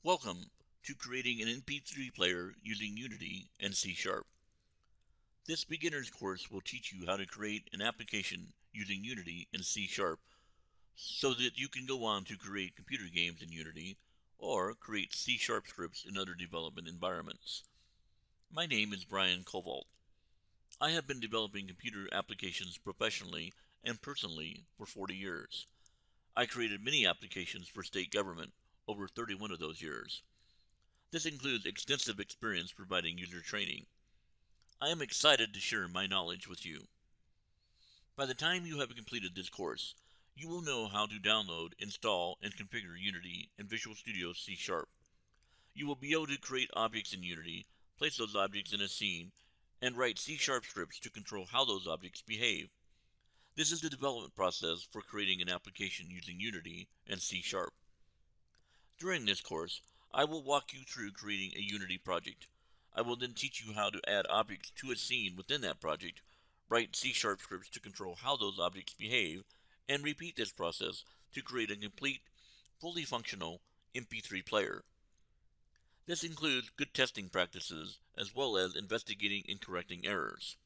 Welcome to creating an MP3 player using Unity and C#. This beginner's course will teach you how to create an application using Unity and C# so that you can go on to create computer games in Unity or create C# scripts in other development environments. My name is Brian Covault. I have been developing computer applications professionally and personally for 40 years. I created many applications for state government over 31 of those years. This includes extensive experience providing user training. I am excited to share my knowledge with you. By the time you have completed this course, you will know how to download, install, and configure Unity and Visual Studio C#. You will be able to create objects in Unity, place those objects in a scene, and write C# scripts to control how those objects behave. This is the development process for creating an application using Unity and C#. During this course, I will walk you through creating a Unity project. I will then teach you how to add objects to a scene within that project, write C# scripts to control how those objects behave, and repeat this process to create a complete, fully functional MP3 player. This includes good testing practices as well as investigating and correcting errors.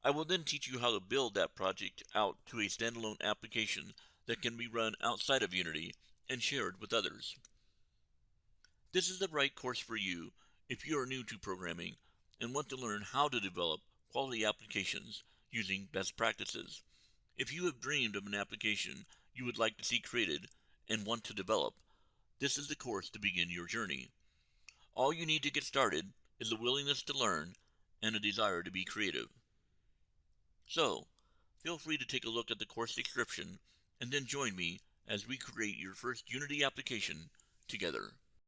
I will then teach you how to build that project out to a standalone application that can be run outside of Unity and shared with others. This is the right course for you if you are new to programming and want to learn how to develop quality applications using best practices. If you have dreamed of an application you would like to see created and want to develop, this is the course to begin your journey. All you need to get started is a willingness to learn and a desire to be creative. So, feel free to take a look at the course description and then join me as we create your first Unity application together.